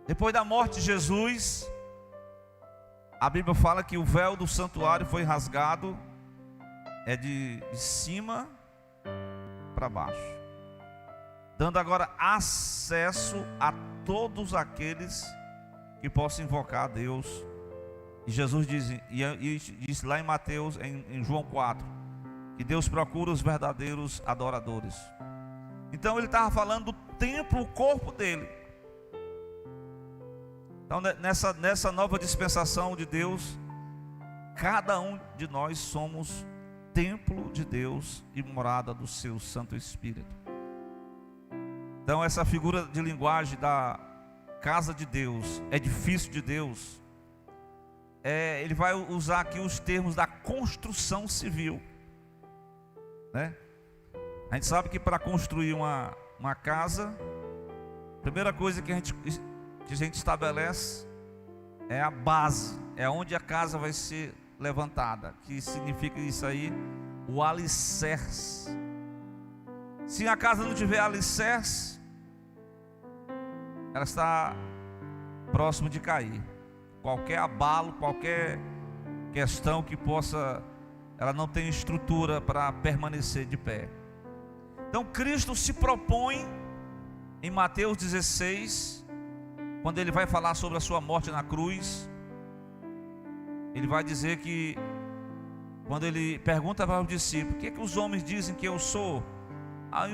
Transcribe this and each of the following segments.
Depois da morte de Jesus, a Bíblia fala que o véu do santuário foi rasgado, de cima para baixo, dando agora acesso a todos aqueles que possam invocar a Deus. E Jesus diz lá em Mateus, em João 4, que Deus procura os verdadeiros adoradores. Então ele estava falando do templo, o corpo dele. Então nessa nova dispensação de Deus, cada um de nós somos templo de Deus e morada do seu Santo Espírito. Então essa figura de linguagem da casa de Deus, edifício de Deus, ele vai usar aqui os termos da construção civil, né? A gente sabe que para construir uma casa, a primeira coisa que a gente estabelece é a base, é onde a casa vai ser levantada, que significa isso aí, o alicerce. Se a casa não tiver alicerce, ela está próximo de cair. Qualquer abalo, qualquer questão que possa, ela não tem estrutura para permanecer de pé. Então Cristo se propõe em Mateus 16, quando ele vai falar sobre a sua morte na cruz, ele vai dizer que, quando ele pergunta para os discípulos: o que é que os homens dizem que eu sou? Aí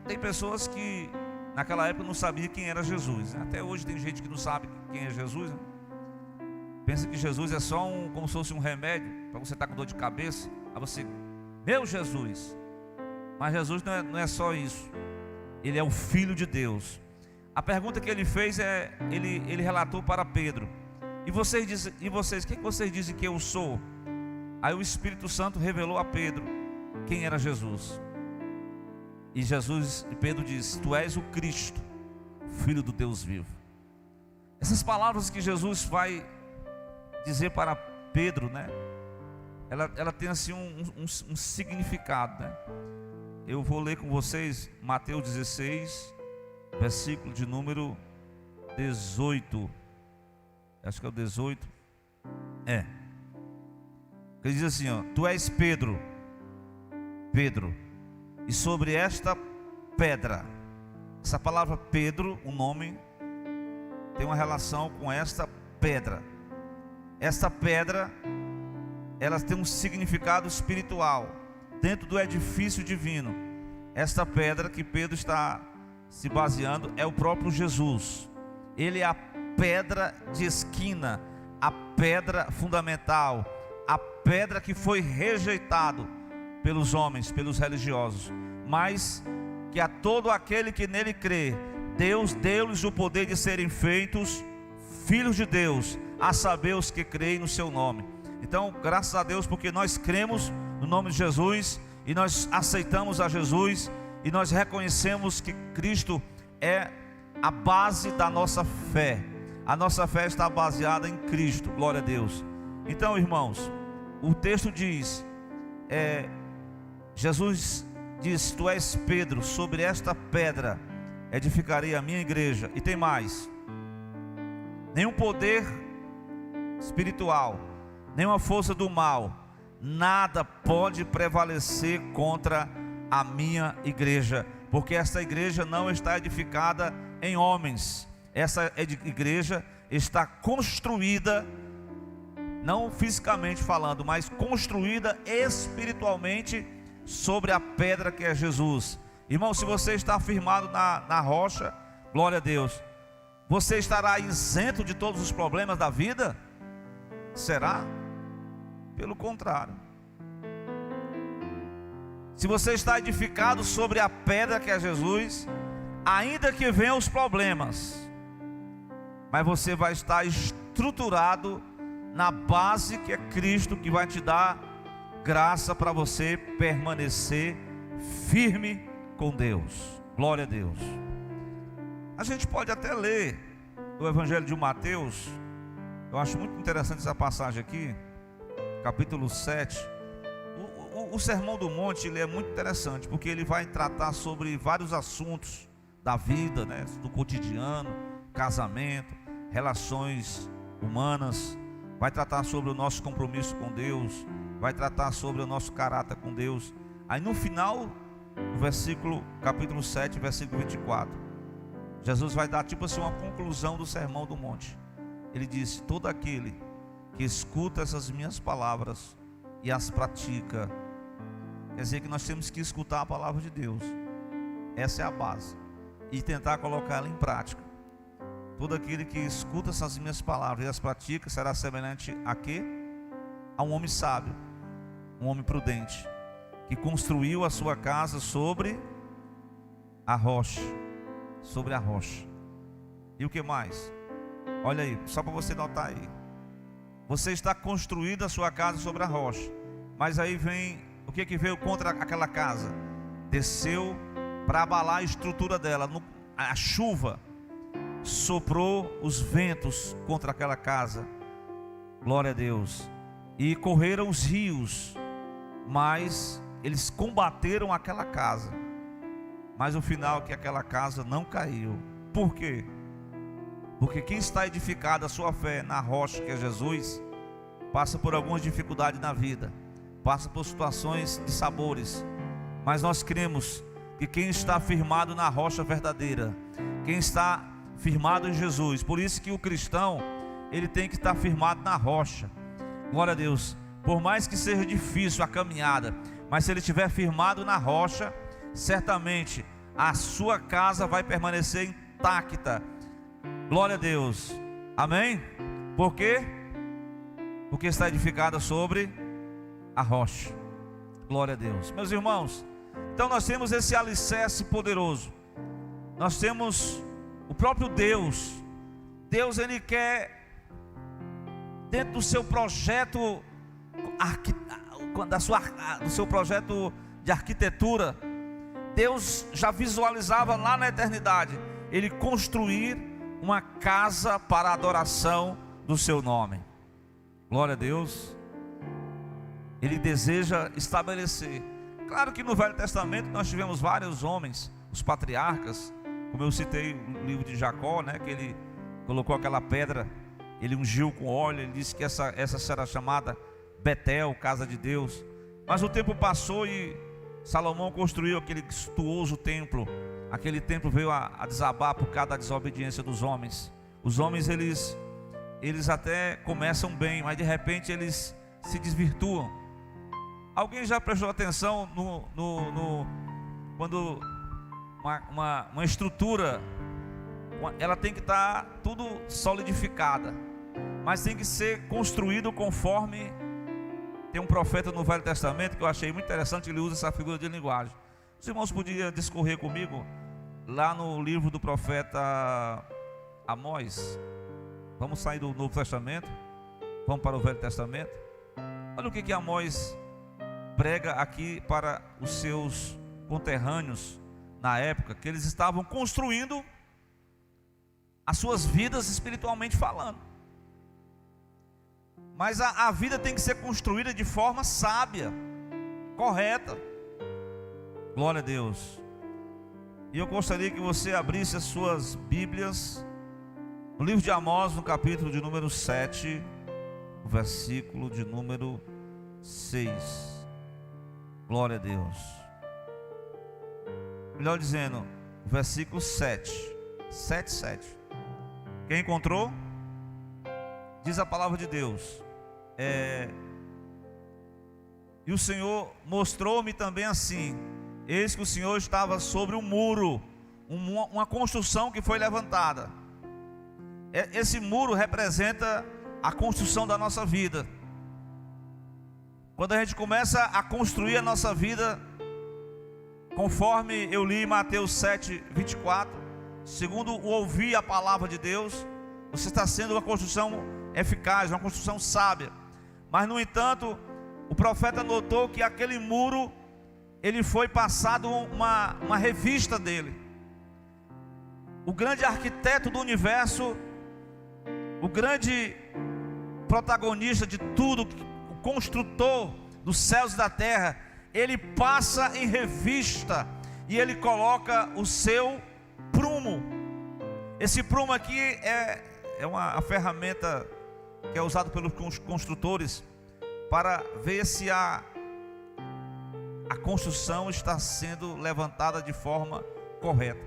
tem pessoas que naquela época não sabiam quem era Jesus, né? Até hoje tem gente que não sabe quem é Jesus, né? Pensa que Jesus é só como se fosse um remédio para você estar com dor de cabeça. Aí você, meu Jesus. Mas Jesus não é só isso. Ele é o Filho de Deus. A pergunta que ele fez ele relatou para Pedro: e vocês, o que vocês dizem que eu sou? Aí o Espírito Santo revelou a Pedro quem era Jesus. E Pedro disse: tu és o Cristo, Filho do Deus vivo. Essas palavras que Jesus vai dizer para Pedro, né? Ela tem assim um significado, né? Eu vou ler com vocês Mateus 16, versículo de número 18. Acho que é o 18. Ele diz assim, ó: tu és Pedro, e sobre esta pedra. Essa palavra Pedro, o nome, tem uma relação com esta pedra. Esta pedra, ela tem um significado espiritual dentro do edifício divino. Esta pedra que Pedro está se baseando é o próprio Jesus. Ele é a pedra de esquina, a pedra fundamental, a pedra que foi rejeitado pelos homens, pelos religiosos, mas que a todo aquele que nele crê, Deus deu-lhes o poder de serem feitos filhos de Deus, a saber os que creem no seu nome. Então, graças a Deus, porque nós cremos no nome de Jesus, e nós aceitamos a Jesus, e nós reconhecemos que Cristo é a base da nossa fé. A nossa fé está baseada em Cristo, glória a Deus. Então, irmãos, o texto diz, Jesus diz: tu és Pedro, sobre esta pedra edificarei a minha igreja. E tem mais: nenhum poder espiritual, nenhuma força do mal, nada pode prevalecer contra a minha igreja, porque esta igreja não está edificada em homens. Essa igreja está construída, não fisicamente falando, mas construída espiritualmente sobre a pedra que é Jesus. Irmão, se você está firmado na rocha, glória a Deus, você estará isento de todos os problemas da vida? Será? Pelo contrário. Se você está edificado sobre a pedra que é Jesus, ainda que venham os problemas, mas você vai estar estruturado na base que é Cristo, que vai te dar graça para você permanecer firme com Deus. Glória a Deus. A gente pode até ler o Evangelho de Mateus. Eu acho muito interessante essa passagem aqui, capítulo 7. O Sermão do Monte, ele é muito interessante, porque ele vai tratar sobre vários assuntos da vida, né? Do cotidiano, casamento, relações humanas, vai tratar sobre o nosso compromisso com Deus, vai tratar sobre o nosso caráter com Deus. Aí no final, capítulo 7, versículo 24, Jesus vai dar tipo assim uma conclusão do Sermão do Monte. Ele disse: todo aquele que escuta essas minhas palavras e as pratica. Quer dizer que nós temos que escutar a palavra de Deus, essa é a base, e tentar colocá-la em prática. Todo aquele que escuta essas minhas palavras e as pratica será semelhante a quê? A um homem sábio, um homem prudente, que construiu a sua casa sobre a rocha. Sobre a rocha. E o que mais? Olha aí, só para você notar aí. Você está construindo a sua casa sobre a rocha, mas aí vem, o que veio contra aquela casa? Desceu para abalar a estrutura dela. A chuva soprou os ventos contra aquela casa. Glória a Deus. E correram os rios, mas eles combateram aquela casa. Mas o final é que aquela casa não caiu. Por quê? Porque quem está edificado a sua fé na rocha que é Jesus, passa por algumas dificuldades na vida, passa por situações de sabores, mas nós cremos que quem está firmado na rocha verdadeira, quem está firmado em Jesus, por isso que o cristão, ele tem que estar firmado na rocha. Glória a Deus. Por mais que seja difícil a caminhada, mas se ele estiver firmado na rocha, certamente a sua casa vai permanecer intacta. Glória a Deus. Amém? Por quê? Porque está edificada sobre a rocha. Glória a Deus. Meus irmãos, então nós temos esse alicerce poderoso. Nós temos o próprio Deus. Deus, ele quer, dentro do seu projeto, do seu projeto de arquitetura, Deus já visualizava lá na eternidade ele construir uma casa para a adoração do seu nome. Glória a Deus. Ele deseja estabelecer. Claro que no Velho Testamento nós tivemos vários homens, os patriarcas, como eu citei no livro de Jacó, né, que ele colocou aquela pedra, ele ungiu com óleo, ele disse que essa será chamada Betel, casa de Deus. Mas o tempo passou e Salomão construiu aquele suntuoso templo. Aquele templo veio a desabar por causa da desobediência dos homens. Os homens, eles até começam bem, mas de repente eles se desvirtuam. Alguém já prestou atenção quando uma estrutura, ela tem que estar tudo solidificada, mas tem que ser construído conforme. Tem um profeta no Velho Testamento que eu achei muito interessante, ele usa essa figura de linguagem. Os irmãos podiam discorrer comigo lá no livro do profeta Amós. Vamos sair do Novo Testamento, vamos para o Velho Testamento. Olha o que Amós prega aqui para os seus conterrâneos na época, que eles estavam construindo as suas vidas espiritualmente falando. Mas a vida tem que ser construída de forma sábia, correta. Glória a Deus. E eu gostaria que você abrisse as suas Bíblias no livro de Amós, no capítulo de número 7, versículo de número 6. Glória a Deus. Melhor dizendo, versículo 7. 7. Quem encontrou? Diz a palavra de Deus. E o Senhor mostrou-me também assim: eis que o Senhor estava sobre um muro, uma construção que foi levantada. Esse muro representa a construção da nossa vida. Quando a gente começa a construir a nossa vida, conforme eu li em Mateus 7, 24, segundo o ouvir a palavra de Deus, você está sendo uma construção eficaz, uma construção sábia. Mas no entanto, o profeta notou que aquele muro, ele foi passado uma revista dele. O grande arquiteto do universo, o grande protagonista de tudo, o construtor dos céus e da terra, ele passa em revista e ele coloca o seu prumo. Esse prumo aqui a ferramenta que é usada pelos construtores para ver se a construção está sendo levantada de forma correta.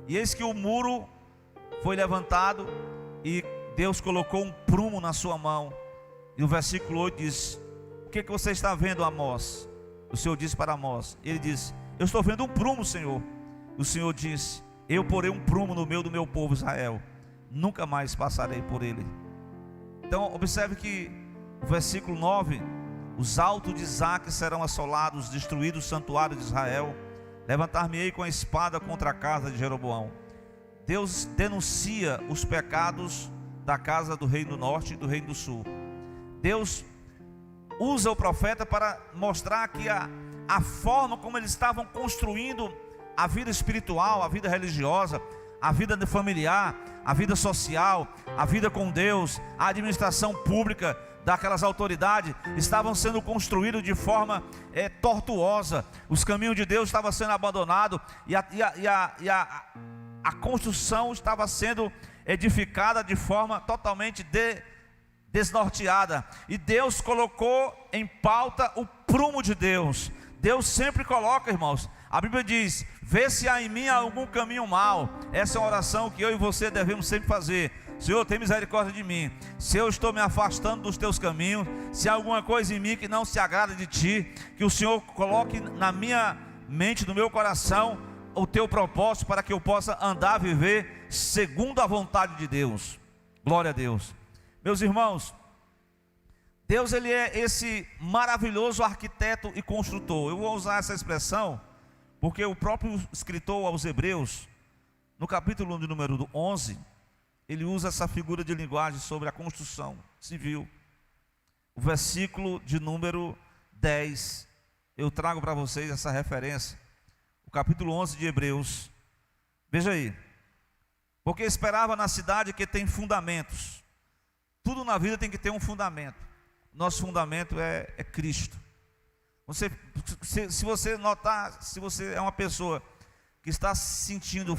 E eis que o muro foi levantado e Deus colocou um prumo na sua mão. E o versículo 8 diz: o que você está vendo, Amós? O Senhor disse para Amós, ele disse: eu estou vendo um prumo, Senhor. O Senhor disse: eu porei um prumo no meio do meu povo Israel, nunca mais passarei por ele. Então observe que o versículo 9: os altos de Isaque serão assolados, destruído o santuário de Israel, levantar-me-ei com a espada contra a casa de Jeroboão. Deus denuncia os pecados da casa do reino do norte e do reino do sul. Deus usa o profeta para mostrar que a forma como eles estavam construindo a vida espiritual, a vida religiosa, a vida familiar, a vida social, a vida com Deus, a administração pública daquelas autoridades, estavam sendo construídos de forma tortuosa. Os caminhos de Deus estavam sendo abandonados e a construção estava sendo edificada de forma totalmente desnorteada. E Deus colocou em pauta o prumo de Deus. Deus sempre coloca, irmãos. A Bíblia diz: vê se há em mim algum caminho mau. Essa é uma oração que eu e você devemos sempre fazer. Senhor, tem misericórdia de mim. Se eu estou me afastando dos teus caminhos, se há alguma coisa em mim que não se agrada de ti, que o Senhor coloque na minha mente, no meu coração, o teu propósito, para que eu possa andar, viver segundo a vontade de Deus. Glória a Deus. Meus irmãos, Deus, ele é esse maravilhoso arquiteto e construtor. Eu vou usar essa expressão porque o próprio escritor aos Hebreus, no capítulo de número 11, ele usa essa figura de linguagem sobre a construção civil. O versículo de número 10, eu trago para vocês essa referência. O capítulo 11 de Hebreus, veja aí: porque esperava na cidade que tem fundamentos. Tudo na vida tem que ter um fundamento. Nosso fundamento é Cristo. Se você notar, se você é uma pessoa que está se sentindo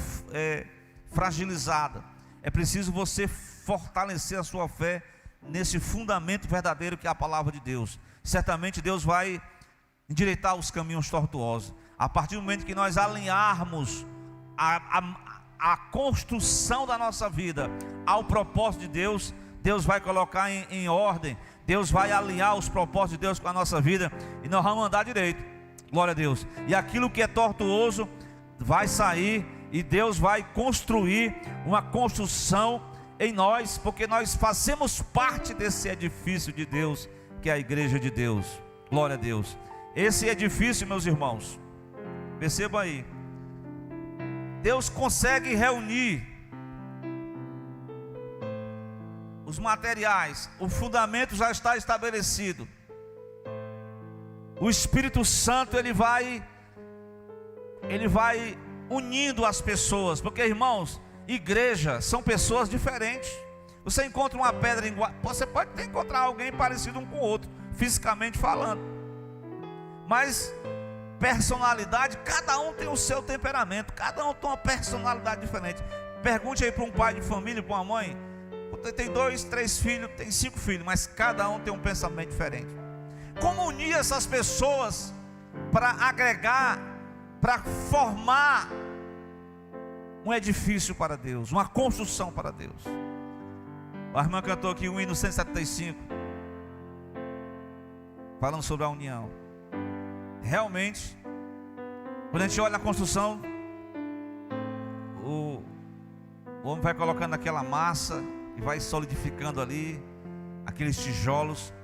fragilizada, é preciso você fortalecer a sua fé nesse fundamento verdadeiro que é a palavra de Deus. Certamente Deus vai endireitar os caminhos tortuosos. A partir do momento que nós alinharmos a construção da nossa vida ao propósito de Deus, Deus vai colocar em ordem. Deus vai alinhar os propósitos de Deus com a nossa vida e nós vamos andar direito. Glória a Deus. E aquilo que é tortuoso vai sair e Deus vai construir uma construção em nós, porque nós fazemos parte desse edifício de Deus, que é a igreja de Deus. Glória a Deus. Esse edifício, meus irmãos, perceba aí, Deus consegue reunir os materiais, o fundamento já está estabelecido. O Espírito Santo ele vai unindo as pessoas, porque, irmãos, igreja são pessoas diferentes. Você encontra uma pedra você pode até encontrar alguém parecido um com o outro, fisicamente falando, mas personalidade, cada um tem o seu temperamento, cada um tem uma personalidade diferente. Pergunte aí para um pai de família, para uma mãe. Tem 2, 3 filhos, tem 5 filhos, mas cada um tem um pensamento diferente. Como unir essas pessoas para agregar, para formar um edifício para Deus, uma construção para Deus? A irmã cantou aqui o hino 175, falando sobre a união. Realmente, quando a gente olha a construção, o homem vai colocando aquela massa e vai solidificando ali aqueles tijolos,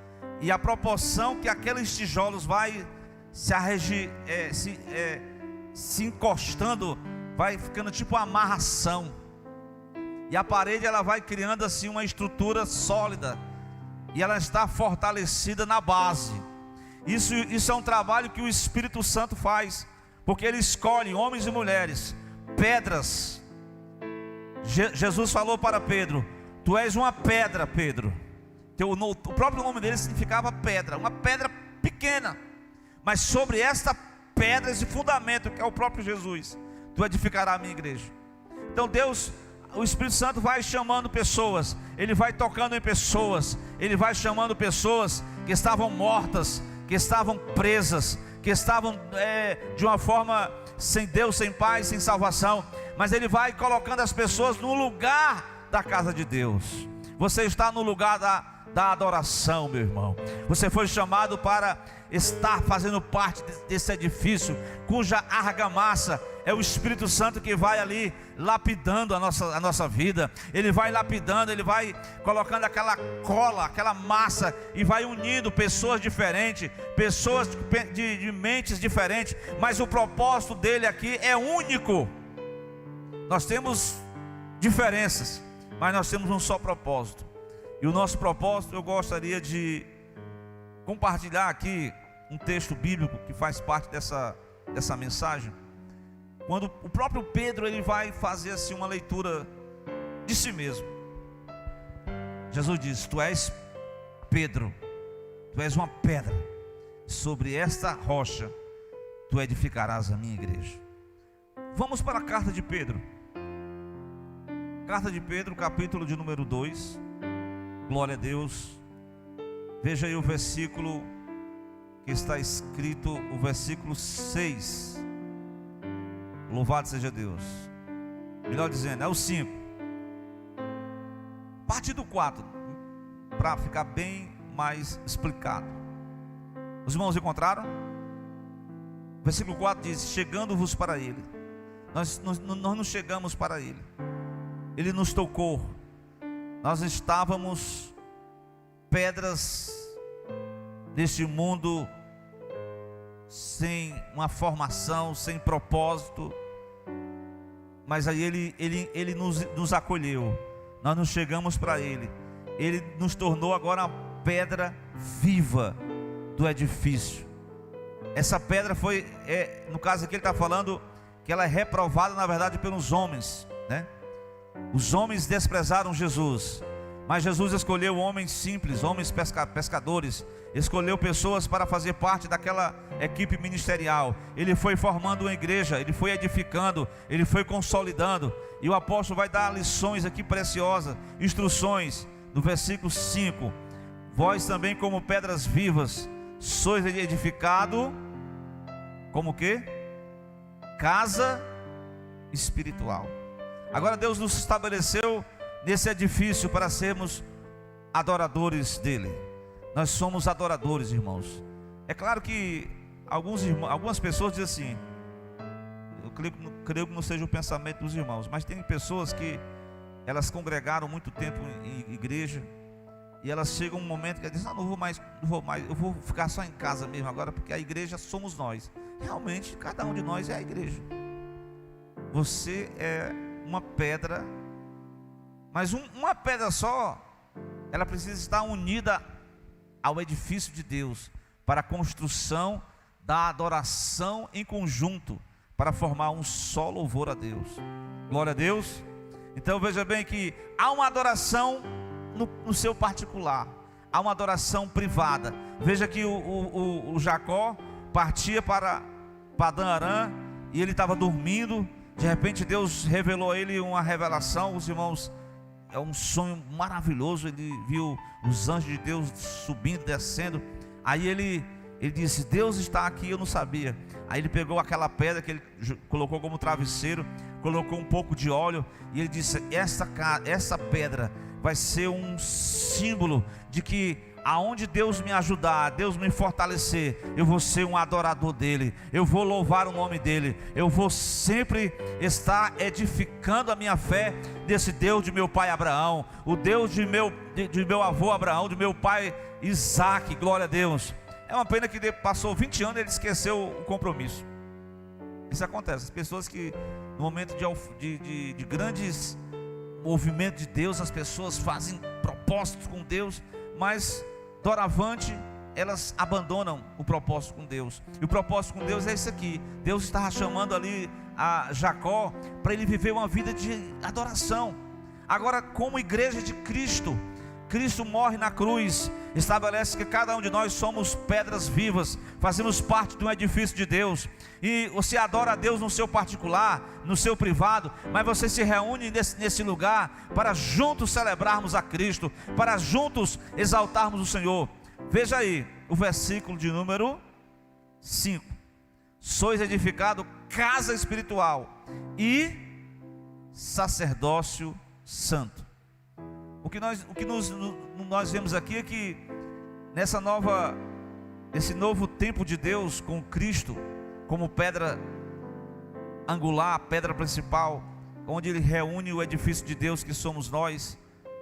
e a proporção que aqueles tijolos vai se encostando, vai ficando tipo uma amarração, e a parede ela vai criando assim uma estrutura sólida, e ela está fortalecida na base. Isso é um trabalho que o Espírito Santo faz, porque ele escolhe homens e mulheres, pedras. Jesus falou para Pedro: tu és uma pedra, Pedro. O próprio nome dele significava pedra, uma pedra pequena, mas sobre esta pedra, esse fundamento que é o próprio Jesus, tu edificarás a minha igreja. Então Deus, o Espírito Santo vai chamando pessoas, ele vai tocando em pessoas, ele vai chamando pessoas que estavam mortas, que estavam presas, que estavam de uma forma sem Deus, sem paz, sem salvação, mas ele vai colocando as pessoas no lugar da casa de Deus. Você está no lugar da adoração, meu irmão. Você foi chamado para estar fazendo parte desse edifício, cuja argamassa é o Espírito Santo que vai ali lapidando a nossa vida. Ele vai lapidando, ele vai colocando aquela cola, aquela massa, e vai unindo pessoas diferentes, pessoas de mentes diferentes, mas o propósito dele aqui é único. Nós temos diferenças, mas nós temos um só propósito. E o nosso propósito, eu gostaria de compartilhar aqui um texto bíblico que faz parte dessa mensagem. Quando o próprio Pedro, ele vai fazer assim uma leitura de si mesmo. Jesus diz: tu és Pedro, tu és uma pedra, sobre esta rocha tu edificarás a minha igreja. Vamos para a carta de Pedro. Carta de Pedro, capítulo de número 2. Glória a Deus. Veja aí o versículo que está escrito, o versículo 6. Louvado seja Deus. Melhor dizendo, é o 5. A partir do 4, para ficar bem mais explicado. Os irmãos encontraram? O versículo 4 diz: chegando-vos para Ele. Nós não chegamos para Ele, Ele nos tocou. Nós estávamos pedras neste mundo, sem uma formação, sem propósito, mas aí Ele nos acolheu. Nós nos chegamos para Ele. Ele nos tornou agora a pedra viva do edifício. Essa pedra foi, no caso aqui ele está falando que ela é reprovada na verdade pelos homens, né? Os homens desprezaram Jesus, mas Jesus escolheu homens simples, homens pescadores, escolheu pessoas para fazer parte daquela equipe ministerial. Ele foi formando uma igreja, ele foi edificando, ele foi consolidando. E o apóstolo vai dar lições aqui preciosas, instruções, no versículo 5: vós também, como pedras vivas, sois edificado como que? Casa espiritual. Agora Deus nos estabeleceu nesse edifício para sermos adoradores dele. Nós somos adoradores, irmãos. É claro que algumas pessoas dizem assim, eu creio que não seja o pensamento dos irmãos, mas tem pessoas que elas congregaram muito tempo em igreja, e elas chegam um momento que elas dizem: não vou mais, eu vou ficar só em casa mesmo agora, porque a igreja somos nós. Realmente, cada um de nós é a igreja. Você é uma pedra, mas uma pedra só, ela precisa estar unida ao edifício de Deus, para a construção da adoração em conjunto, para formar um só louvor a Deus. Glória a Deus. Então veja bem que há uma adoração no seu particular, há uma adoração privada. Veja que o Jacó partia para Padã-Arã, e ele estava dormindo. De repente Deus revelou a ele uma revelação. Os irmãos, é um sonho maravilhoso. Ele viu os anjos de Deus subindo, descendo. Aí ele disse: Deus está aqui, eu não sabia. Aí ele pegou aquela pedra que ele colocou como travesseiro, colocou um pouco de óleo, e ele disse: essa pedra vai ser um símbolo de que aonde Deus me ajudar, Deus me fortalecer, eu vou ser um adorador dele, eu vou louvar o nome dele, eu vou sempre estar edificando a minha fé nesse Deus de meu pai Abraão, o Deus de meu avô Abraão, de meu pai Isaac. Glória a Deus. É uma pena que passou 20 anos e ele esqueceu o compromisso. Isso acontece, as pessoas que no momento de grandes movimentos de Deus, as pessoas fazem propósitos com Deus, mas doravante elas abandonam o propósito com Deus. E o propósito com Deus é isso aqui. Deus estava chamando ali a Jacó para ele viver uma vida de adoração. Agora, como igreja de Cristo, Cristo morre na cruz, estabelece que cada um de nós somos pedras vivas, fazemos parte de um edifício de Deus. E você adora a Deus no seu particular, no seu privado, mas você se reúne nesse lugar para juntos celebrarmos a Cristo, para juntos exaltarmos o Senhor. Veja aí o versículo de número 5: sois edificado casa espiritual e sacerdócio santo. O que nós vemos aqui é que nesse novo tempo de Deus, com Cristo como pedra angular, pedra principal, onde Ele reúne o edifício de Deus, que somos nós,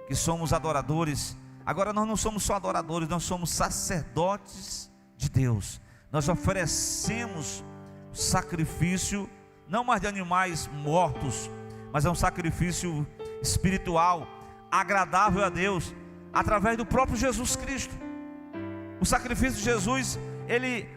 que somos adoradores. Agora nós não somos só adoradores, nós somos sacerdotes de Deus. Nós oferecemos sacrifício, não mais de animais mortos, mas é um sacrifício espiritual, agradável a Deus, através do próprio Jesus Cristo. O sacrifício de Jesus, Ele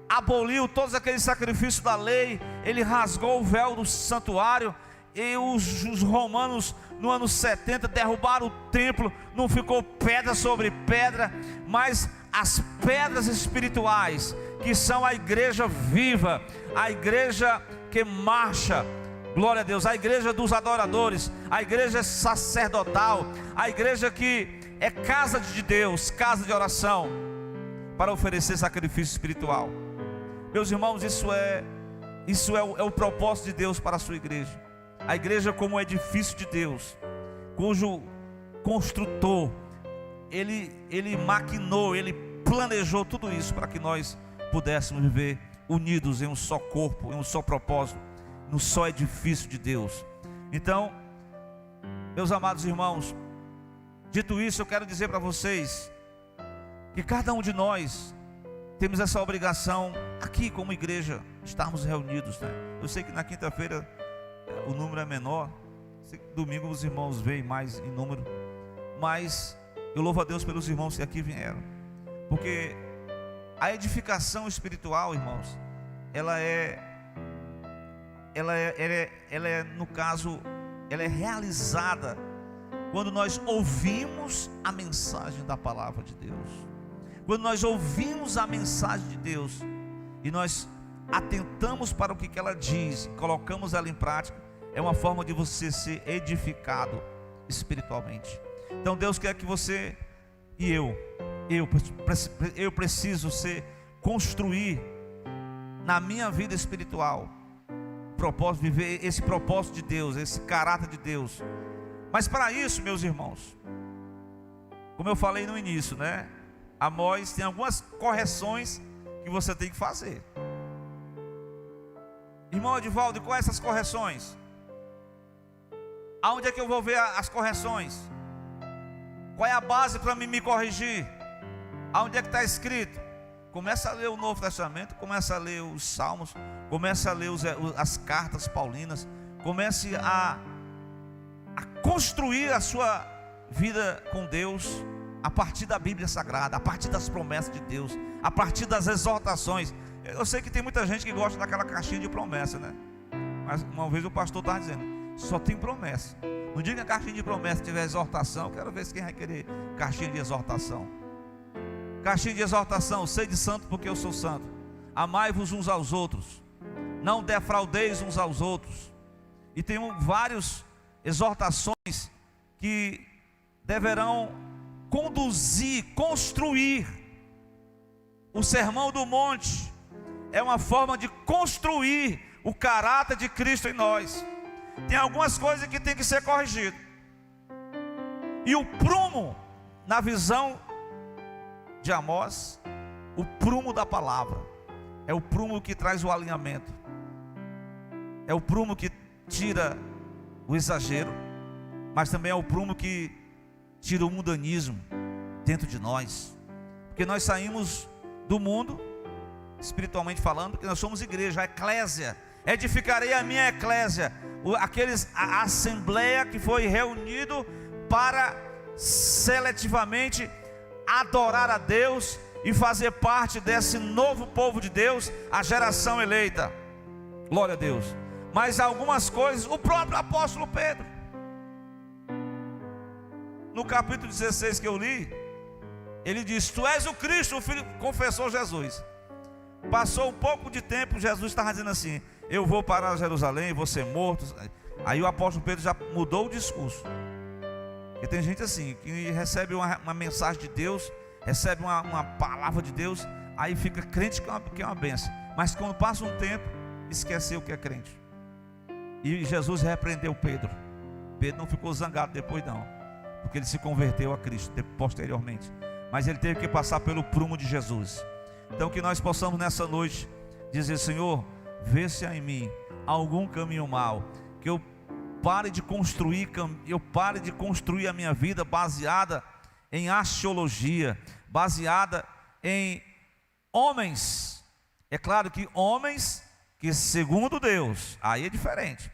aboliu todos aqueles sacrifícios da lei, Ele rasgou o véu do santuário. E os romanos no ano 70 derrubaram o templo, não ficou pedra sobre pedra, mas as pedras espirituais, que são a igreja viva, a igreja que marcha, glória a Deus, a igreja dos adoradores, a igreja sacerdotal, a igreja que é casa de Deus, casa de oração, para oferecer sacrifício espiritual. Meus irmãos, isso é o propósito de Deus para a sua igreja. A igreja como edifício de Deus, cujo construtor, ele maquinou, ele planejou tudo isso para que nós pudéssemos viver unidos em um só corpo, em um só propósito, no só edifício de Deus. Então, meus amados irmãos, dito isso, eu quero dizer para vocês que cada um de nós temos essa obrigação aqui como igreja, estarmos reunidos, né? Eu sei que na quinta-feira o número é menor, domingo os irmãos veem mais em número, mas eu louvo a Deus pelos irmãos que aqui vieram, porque a edificação espiritual, irmãos, ela é no caso, ela é realizada quando nós ouvimos a mensagem da palavra de Deus. Quando nós ouvimos a mensagem de Deus e nós atentamos para o que ela diz, colocamos ela em prática, é uma forma de você ser edificado espiritualmente. Então Deus quer que você e eu preciso construir na minha vida espiritual propósito, viver esse propósito de Deus, esse caráter de Deus. Mas para isso, meus irmãos, como eu falei no início, né? Amós tem algumas correções que você tem que fazer. Irmão Edivaldo, quais essas correções? Aonde é que eu vou ver as correções? Qual é a base para me corrigir? Aonde é que está escrito? Começa a ler o Novo Testamento, começa a ler os Salmos, começa a ler as cartas paulinas, comece a construir a sua vida com Deus a partir da Bíblia Sagrada, a partir das promessas de Deus, a partir das exortações. Eu sei que tem muita gente que gosta daquela caixinha de promessa, né? Mas uma vez o pastor estava dizendo, só tem promessa. No dia que a caixinha de promessa tiver exortação, eu quero ver se quem vai querer caixinha de exortação. Caixinha de exortação: sede santo porque eu sou santo, amai-vos uns aos outros, não defraudeis uns aos outros. E tem várias exortações que deverão conduzir, construir. O Sermão do Monte é uma forma de construir o caráter de Cristo em nós. Tem algumas coisas que tem que ser corrigido. E o prumo, na visão de Amós, o prumo da palavra é o prumo que traz o alinhamento, é o prumo que tira o exagero, mas também é o prumo que tira o mundanismo dentro de nós, porque nós saímos do mundo, espiritualmente falando, porque nós somos igreja, a eclésia. Edificarei a minha eclésia, a assembleia que foi reunido para seletivamente adorar a Deus e fazer parte desse novo povo de Deus, a geração eleita. Glória a Deus. Mas algumas coisas, o próprio apóstolo Pedro, no capítulo 16 que eu li, ele diz: tu és o Cristo, o Filho, confessou Jesus. Passou um pouco de tempo, Jesus estava dizendo assim: eu vou para Jerusalém, vou ser morto. Aí o apóstolo Pedro já mudou o discurso. Porque tem gente assim, que recebe uma mensagem de Deus, recebe uma palavra de Deus, aí fica crente que é uma bênção. Mas quando passa um tempo, esqueceu que é crente. E Jesus repreendeu Pedro. Pedro não ficou zangado depois não, porque ele se converteu a Cristo posteriormente. Mas ele teve que passar pelo prumo de Jesus. Então que nós possamos nessa noite dizer: Senhor, vê se há em mim algum caminho mau, que eu pare de construir a minha vida baseada em axiologia, baseada em homens. É claro que homens que segundo Deus, aí é diferente.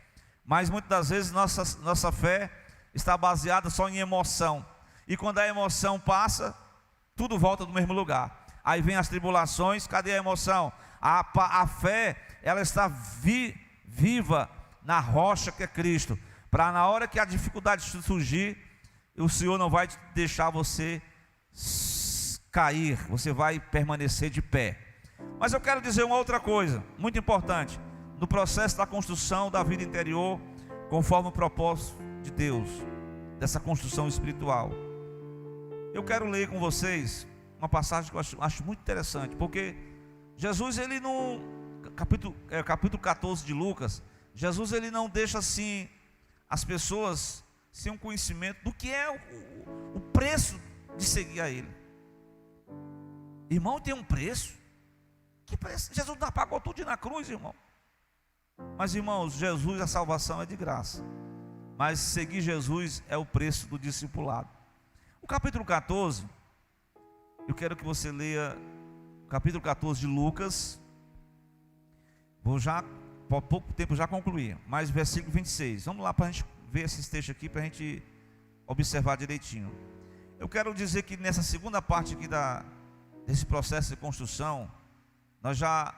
Mas muitas das vezes nossa fé está baseada só em emoção. E quando a emoção passa, tudo volta do mesmo lugar. Aí vem as tribulações, cadê a emoção? A fé, ela está viva na rocha que é Cristo, para na hora que a dificuldade surgir, o Senhor não vai deixar você cair, você vai permanecer de pé. Mas eu quero dizer uma outra coisa, muito importante, no processo da construção da vida interior, conforme o propósito de Deus, dessa construção espiritual. Eu quero ler com vocês uma passagem que eu acho muito interessante, porque Jesus, ele no capítulo 14 de Lucas, Jesus, ele não deixa assim as pessoas sem um conhecimento do que é o preço de seguir a ele. Irmão, tem um preço. Que preço? Jesus não pagou tudo na cruz, irmão. Mas, irmãos, Jesus, a salvação é de graça, mas seguir Jesus é o preço do discipulado. O capítulo 14, eu quero que você leia o capítulo 14 de Lucas. Vou já, por pouco tempo já concluir, mas versículo 26. Vamos lá para a gente ver esses textos aqui, para a gente observar direitinho. Eu quero dizer que nessa segunda parte aqui desse processo de construção, nós já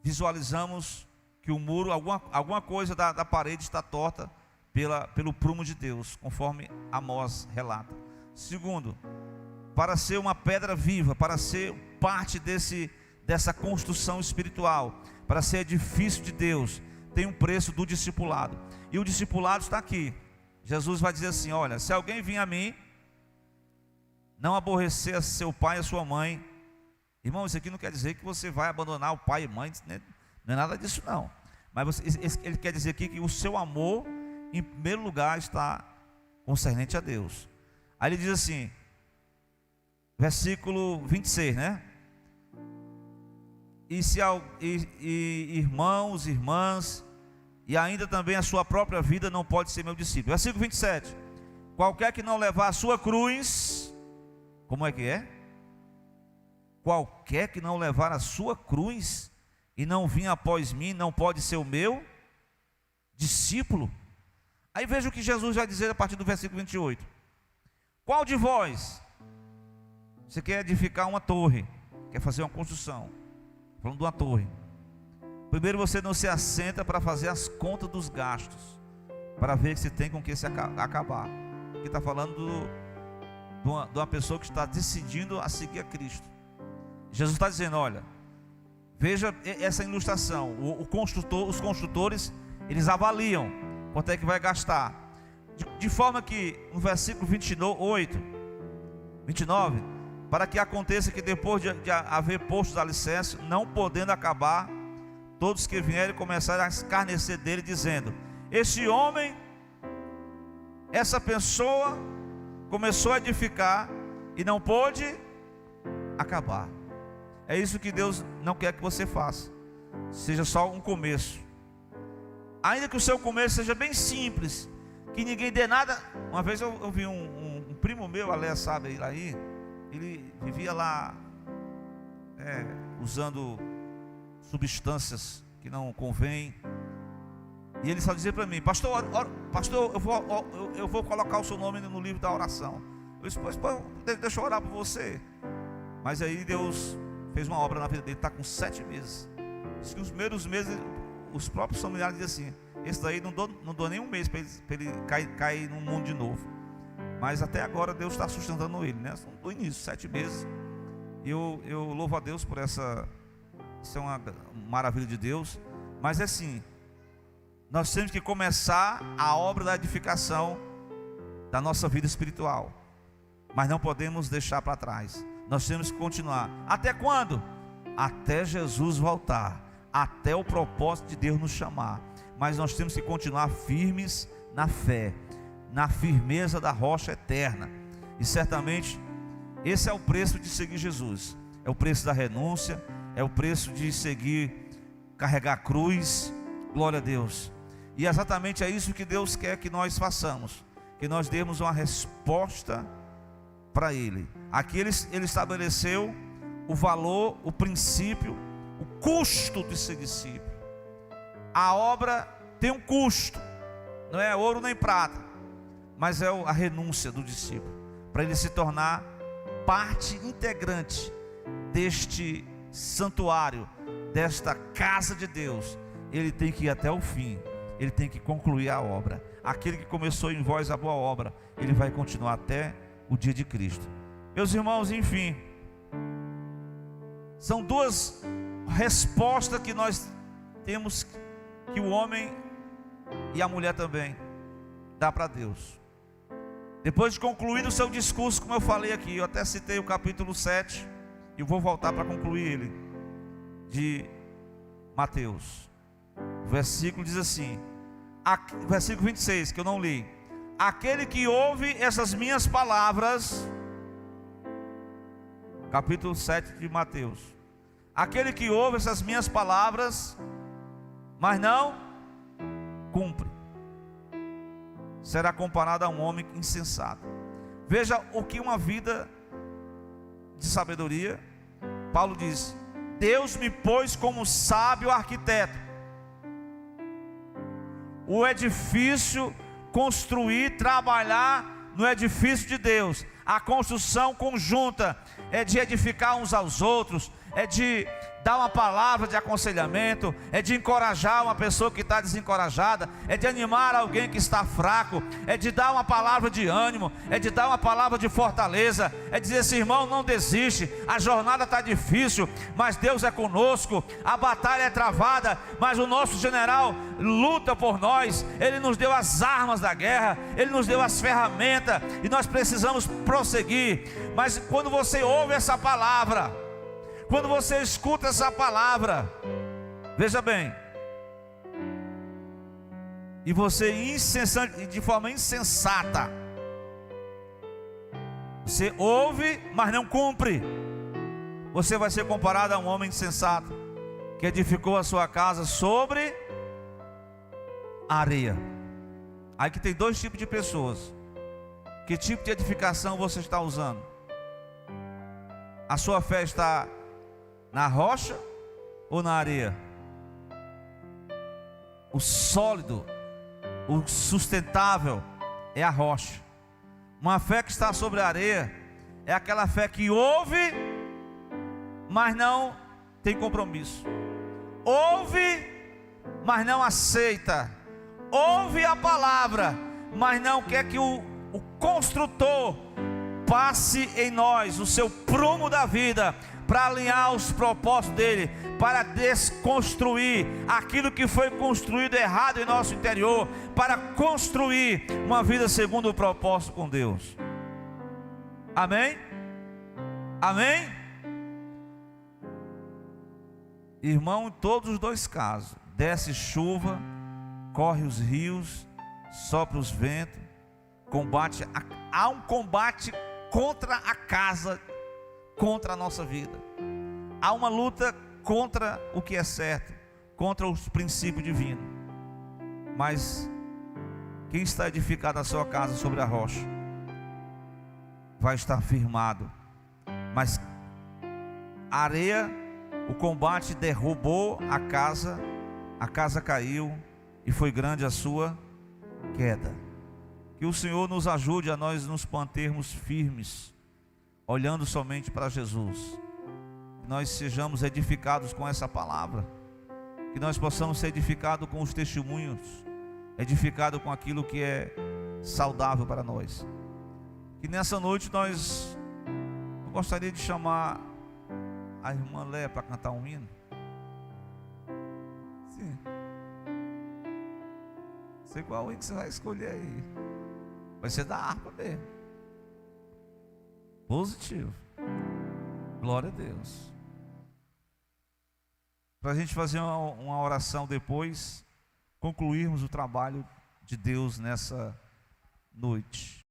visualizamos que o muro, alguma coisa da parede está torta pelo prumo de Deus, conforme Amós relata. Segundo, para ser uma pedra viva, para ser parte dessa construção espiritual, para ser edifício de Deus, tem um preço do discipulado. E o discipulado está aqui. Jesus vai dizer assim: olha, se alguém vir a mim, não aborrecer seu pai e a sua mãe. Irmão, isso aqui não quer dizer que você vai abandonar o pai e mãe, não é nada disso não. Mas ele quer dizer aqui que o seu amor, em primeiro lugar, está concernente a Deus. Aí ele diz assim, versículo 26, né? Irmãos, irmãs, e ainda também a sua própria vida não pode ser meu discípulo. Versículo 27. Qualquer que não levar a sua cruz, como é que é? Qualquer que não levar a sua cruz e não vir após mim, não pode ser o meu discípulo. Aí veja o que Jesus vai dizer a partir do versículo 28. Qual de vós, você quer edificar uma torre, quer fazer uma construção, falando de uma torre, primeiro você não se assenta para fazer as contas dos gastos, para ver se tem com que se acabar. Aqui está falando de uma pessoa que está decidindo a seguir a Cristo. Jesus está dizendo, olha, veja essa ilustração. Os construtores, eles avaliam quanto é que vai gastar, de forma que no versículo 29, para que aconteça que depois de haver posto os alicerces, não podendo acabar, todos que vierem começaram a escarnecer dele, dizendo: esse homem, essa pessoa começou a edificar e não pôde acabar. É isso que Deus não quer que você faça. Seja só um começo, ainda que o seu começo seja bem simples, que ninguém dê nada. Uma vez eu vi um primo meu, Alé, sabe aí, ele vivia lá usando substâncias que não convêm, e ele só dizia para mim: pastor, eu vou colocar o seu nome no livro da oração. Eu disse: pois, deixa eu orar por você. Mas aí Deus fez uma obra na vida dele, está com 7 meses. Diz que os primeiros meses, os próprios familiares dizem assim: esse daí não dou nem um mês para ele cair no mundo de novo. Mas até agora Deus está sustentando ele, né? Do início, 7 meses. E eu louvo a Deus por essa. Isso é uma maravilha de Deus. Mas é assim, nós temos que começar a obra da edificação da nossa vida espiritual. Mas não podemos deixar para trás. Nós temos que continuar. Até quando? Até Jesus voltar. Até o propósito de Deus nos chamar. Mas nós temos que continuar firmes na fé, na firmeza da rocha eterna. E certamente esse é o preço de seguir Jesus. É o preço da renúncia, é o preço de seguir, carregar a cruz. Glória a Deus. E exatamente é isso que Deus quer que nós façamos, que nós demos uma resposta para Ele. Aqui ele estabeleceu o valor, o princípio, o custo de ser discípulo. A obra tem um custo, não é ouro nem prata, mas é a renúncia do discípulo, para ele se tornar parte integrante deste santuário, desta casa de Deus. Ele tem que ir até o fim, ele tem que concluir a obra. Aquele que começou em vós a boa obra, ele vai continuar até o dia de Cristo. Meus irmãos, enfim, são duas respostas que nós temos, que o homem e a mulher também dá para Deus. Depois de concluir o seu discurso, como eu falei aqui, eu até citei o capítulo 7, e eu vou voltar para concluir ele, de Mateus. O versículo diz assim, versículo 26, que eu não li: aquele que ouve essas minhas palavras, capítulo 7 de Mateus, aquele que ouve essas minhas palavras, mas não cumpre, será comparado a um homem insensato. Veja o que uma vida de sabedoria. Paulo diz: Deus me pôs como sábio arquiteto. O edifício, construir, trabalhar no edifício de Deus. A construção conjunta é de edificar uns aos outros, é de dar uma palavra de aconselhamento, é de encorajar uma pessoa que está desencorajada, é de animar alguém que está fraco, é de dar uma palavra de ânimo, é de dar uma palavra de fortaleza, é dizer assim: irmão, não desiste, a jornada está difícil, mas Deus é conosco, a batalha é travada, mas o nosso general luta por nós, Ele nos deu as armas da guerra, Ele nos deu as ferramentas, e nós precisamos prosseguir. Mas quando você ouve essa palavra, quando você escuta essa palavra, veja bem, e você de forma insensata, você ouve, mas não cumpre, você vai ser comparado a um homem insensato, que edificou a sua casa sobre a areia. Aí que tem dois tipos de pessoas. Que tipo de edificação você está usando? A sua fé está na rocha ou na areia? O sólido, o sustentável é a rocha. Uma fé que está sobre a areia é aquela fé que ouve, mas não tem compromisso. Ouve, mas não aceita. Ouve a palavra, mas não quer que o construtor passe em nós o seu prumo da vida, para alinhar os propósitos dele, para desconstruir aquilo que foi construído errado em nosso interior, para construir uma vida segundo o propósito com Deus. Amém? Amém? Irmão, em todos os dois casos, desce chuva, corre os rios, sopra os ventos, há um combate contra a casa, contra a nossa vida. Há uma luta contra o que é certo, contra os princípios divinos. Mas quem está edificado a sua casa sobre a rocha vai estar firmado. Mas a areia, o combate derrubou a casa caiu e foi grande a sua queda. Que o Senhor nos ajude a nós nos mantermos firmes, olhando somente para Jesus. Que nós sejamos edificados com essa palavra, que nós possamos ser edificados com os testemunhos, edificados com aquilo que é saudável para nós. E nessa noite eu gostaria de chamar a irmã Léa para cantar um hino. Sim. Sei qual hino que você vai escolher aí. Vai ser da harpa mesmo. Positivo. Glória a Deus. Para a gente fazer uma oração depois, concluirmos o trabalho de Deus nessa noite.